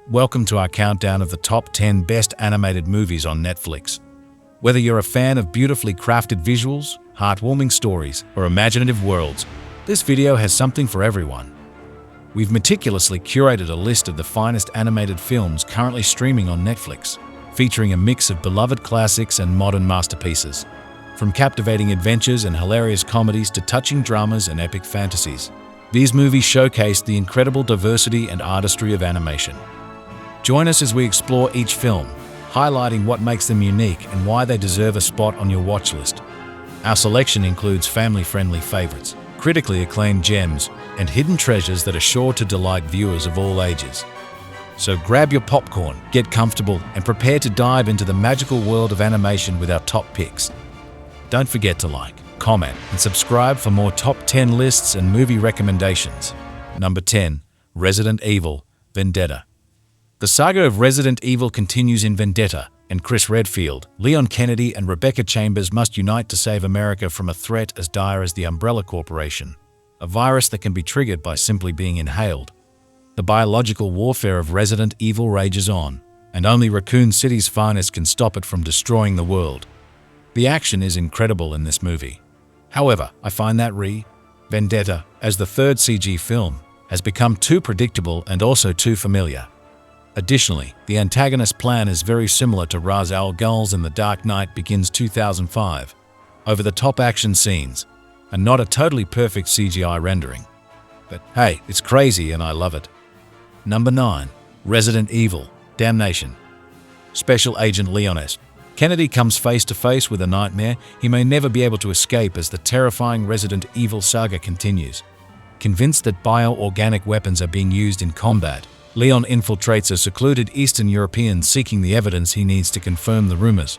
Welcome to our countdown of the top 10 best animated movies on Netflix. Whether you're a fan of beautifully crafted visuals, heartwarming stories, or imaginative worlds, this video has something for everyone. We've meticulously curated a list of the finest animated films currently streaming on Netflix, featuring a mix of beloved classics and modern masterpieces. From captivating adventures and hilarious comedies to touching dramas and epic fantasies, these movies showcase the incredible diversity and artistry of animation. Join us as we explore each film, highlighting what makes them unique and why they deserve a spot on your watch list. Our selection includes family-friendly favorites, critically acclaimed gems, and hidden treasures that are sure to delight viewers of all ages. So grab your popcorn, get comfortable, and prepare to dive into the magical world of animation with our top picks. Don't forget to like, comment, and subscribe for more top 10 lists and movie recommendations. Number 10. Resident Evil: Vendetta. The saga of Resident Evil continues in Vendetta, and Chris Redfield, Leon Kennedy, and Rebecca Chambers must unite to save America from a threat as dire as the Umbrella Corporation, a virus that can be triggered by simply being inhaled. The biological warfare of Resident Evil rages on, and only Raccoon City's finest can stop it from destroying the world. The action is incredible in this movie. However, I find that Vendetta, as the third CG film, has become too predictable and also too familiar. Additionally, the antagonist's plan is very similar to Ra's al Ghul's in The Dark Knight Begins 2005, over-the-top action scenes, and not a totally perfect CGI rendering. But hey, it's crazy and I love it. Number 9. Resident Evil: Damnation. Special Agent Leon S. Kennedy comes face to face with a nightmare he may never be able to escape as the terrifying Resident Evil saga continues. Convinced that bioorganic weapons are being used in combat, Leon infiltrates a secluded Eastern European seeking the evidence he needs to confirm the rumors.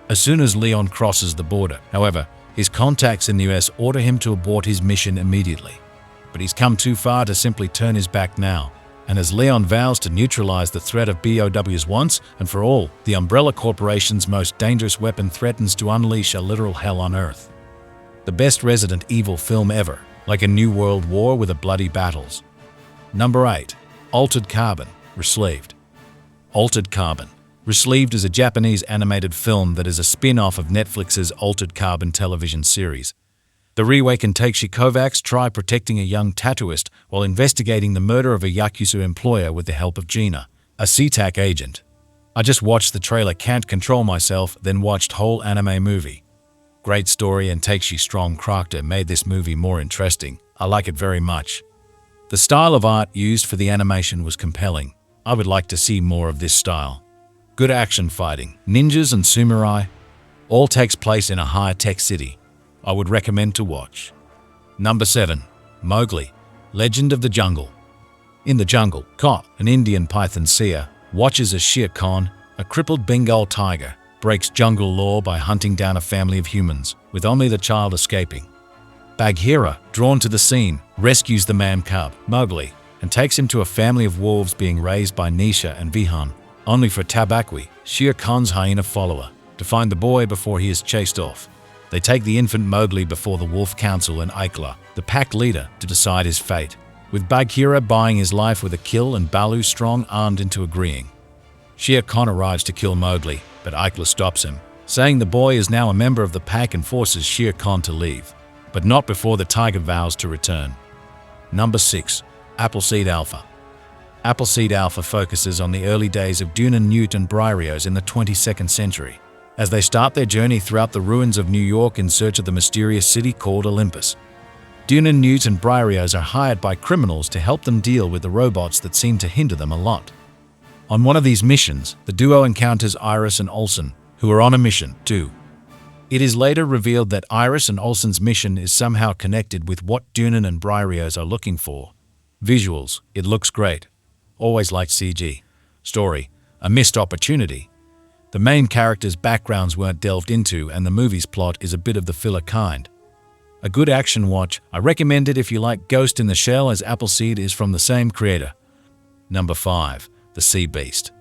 As soon as Leon crosses the border, however, his contacts in the US order him to abort his mission immediately. But he's come too far to simply turn his back now, and as Leon vows to neutralize the threat of BOWs once and for all, the Umbrella Corporation's most dangerous weapon threatens to unleash a literal hell on Earth. The best Resident Evil film ever, like a new world war with a bloody battles. Number 8. Altered Carbon: Resleeved. Altered Carbon: Resleeved is a Japanese animated film that is a spin-off of Netflix's Altered Carbon television series. The reawakened Takeshi Kovacs try protecting a young tattooist while investigating the murder of a Yakuza employer with the help of Gina, a SeaTac agent. I just watched the trailer, can't control myself, then watched whole anime movie. Great story and Takeshi's strong character made this movie more interesting. I like it very much. The style of art used for the animation was compelling. I would like to see more of this style. Good action fighting, ninjas and samurai, all takes place in a high-tech city. I would recommend to watch. Number 7. Mowgli: Legend of the Jungle. In the jungle, Ka, an Indian python seer, watches as Shere Khan, a crippled Bengal tiger, breaks jungle law by hunting down a family of humans, with only the child escaping. Bagheera, drawn to the scene, rescues the man cub, Mowgli, and takes him to a family of wolves being raised by Nisha and Vihan, only for Tabaqui, Shere Khan's hyena follower, to find the boy before he is chased off. They take the infant Mowgli before the Wolf Council and Aikla, the pack leader, to decide his fate, with Bagheera buying his life with a kill and Balu strong-armed into agreeing. Shere Khan arrives to kill Mowgli, but Aikla stops him, saying the boy is now a member of the pack and forces Shere Khan to leave, but not before the tiger vows to return. Number 6. Appleseed Alpha. Appleseed Alpha focuses on the early days of Dune and Newt and Briareos in the 22nd century, as they start their journey throughout the ruins of New York in search of the mysterious city called Olympus. Dune and Newt and Briareos are hired by criminals to help them deal with the robots that seem to hinder them a lot. On one of these missions, the duo encounters Iris and Olsen, who are on a mission too. It is later revealed that Iris and Olsen's mission is somehow connected with what Dunan and Briareos are looking for. Visuals: it looks great. Always liked CG. Story: a missed opportunity. The main characters' backgrounds weren't delved into and the movie's plot is a bit of the filler kind. A good action watch. I recommend it if you like Ghost in the Shell, as Appleseed is from the same creator. Number 5. The Sea Beast.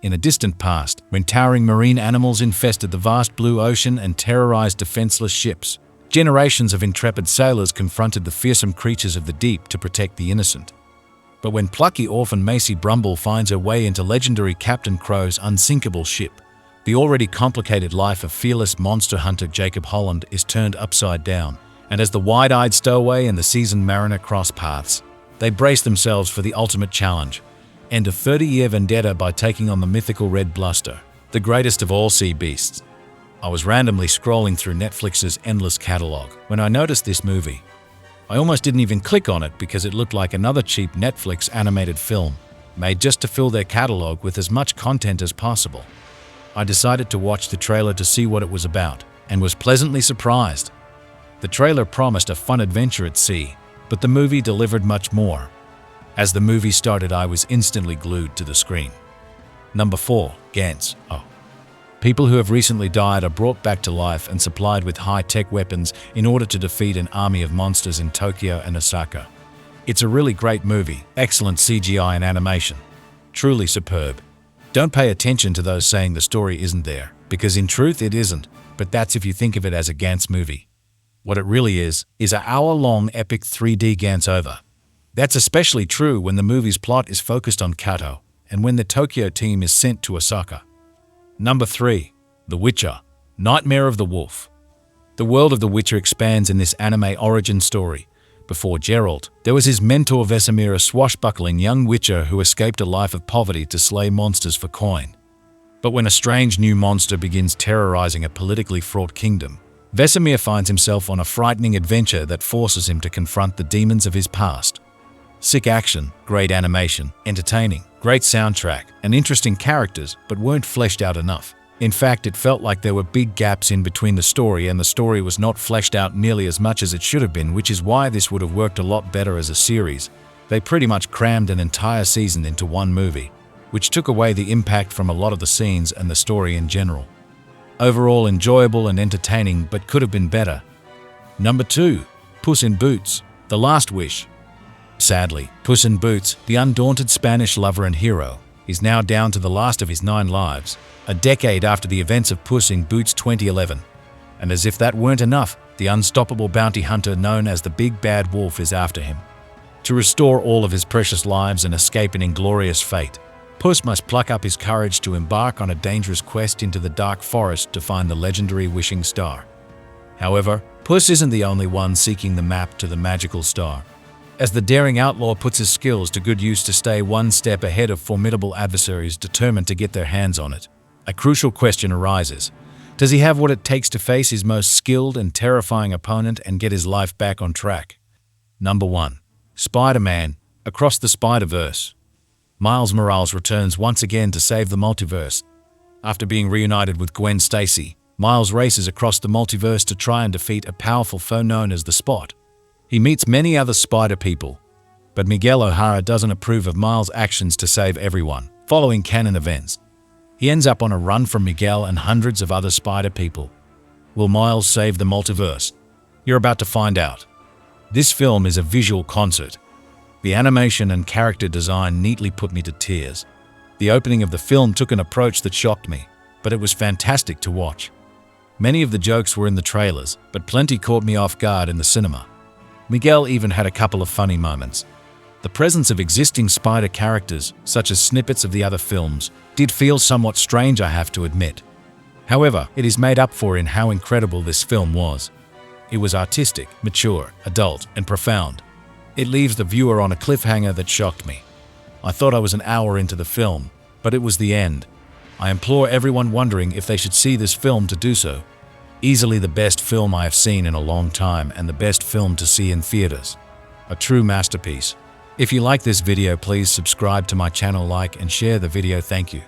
In a distant past, when towering marine animals infested the vast blue ocean and terrorized defenseless ships, generations of intrepid sailors confronted the fearsome creatures of the deep to protect the innocent. But when plucky orphan Macy Brumble finds her way into legendary Captain Crow's unsinkable ship, the already complicated life of fearless monster hunter Jacob Holland is turned upside down, and as the wide-eyed stowaway and the seasoned mariner cross paths, they brace themselves for the ultimate challenge: end a 30-year vendetta by taking on the mythical red bluster, the greatest of all sea beasts. I was randomly scrolling through Netflix's endless catalog when I noticed this movie. I almost didn't even click on it because it looked like another cheap Netflix animated film, made just to fill their catalog with as much content as possible. I decided to watch the trailer to see what it was about, and was pleasantly surprised. The trailer promised a fun adventure at sea, but the movie delivered much more. As the movie started, I was instantly glued to the screen. Number 4. Gantz. People who have recently died are brought back to life and supplied with high-tech weapons in order to defeat an army of monsters in Tokyo and Osaka. It's a really great movie, excellent CGI and animation. Truly superb. Don't pay attention to those saying the story isn't there, because in truth it isn't, but that's if you think of it as a Gantz movie. What it really is an hour-long epic 3D Gantz over. That's especially true when the movie's plot is focused on Kato, and when the Tokyo team is sent to Osaka. Number 3. The Witcher. Nightmare of the Wolf. The world of The Witcher expands in this anime origin story. Before Geralt, there was his mentor Vesemir, a swashbuckling young witcher who escaped a life of poverty to slay monsters for coin. But when a strange new monster begins terrorizing a politically fraught kingdom, Vesemir finds himself on a frightening adventure that forces him to confront the demons of his past. Sick action, great animation, entertaining, great soundtrack, and interesting characters, but weren't fleshed out enough. In fact, it felt like there were big gaps in between the story, and the story was not fleshed out nearly as much as it should have been, which is why this would have worked a lot better as a series. They pretty much crammed an entire season into one movie, which took away the impact from a lot of the scenes and the story in general. Overall enjoyable and entertaining, but could have been better. Number 2. Puss in Boots. The Last Wish. Sadly, Puss in Boots, the undaunted Spanish lover and hero, is now down to the last of his 9 lives, a decade after the events of Puss in Boots 2011. And as if that weren't enough, the unstoppable bounty hunter known as the Big Bad Wolf is after him. To restore all of his precious lives and escape an inglorious fate, Puss must pluck up his courage to embark on a dangerous quest into the dark forest to find the legendary wishing star. However, Puss isn't the only one seeking the map to the magical star. As the daring outlaw puts his skills to good use to stay one step ahead of formidable adversaries determined to get their hands on it, a crucial question arises. Does he have what it takes to face his most skilled and terrifying opponent and get his life back on track? Number 1. Spider-Man: Across the Spider-Verse. Miles Morales returns once again to save the multiverse. After being reunited with Gwen Stacy, Miles races across the multiverse to try and defeat a powerful foe known as the Spot. He meets many other spider people, but Miguel O'Hara doesn't approve of Miles' actions to save everyone. Following canon events, he ends up on a run from Miguel and hundreds of other spider people. Will Miles save the multiverse? You're about to find out. This film is a visual concert. The animation and character design neatly put me to tears. The opening of the film took an approach that shocked me, but it was fantastic to watch. Many of the jokes were in the trailers, but plenty caught me off guard in the cinema. Miguel even had a couple of funny moments. The presence of existing spider characters, such as snippets of the other films, did feel somewhat strange, I have to admit. However, it is made up for in how incredible this film was. It was artistic, mature, adult, and profound. It leaves the viewer on a cliffhanger that shocked me. I thought I was an hour into the film, but it was the end. I implore everyone wondering if they should see this film to do so. Easily the best film I have seen in a long time and the best film to see in theaters. A true masterpiece. If you like this video, please subscribe to my channel, like and share the video. Thank you.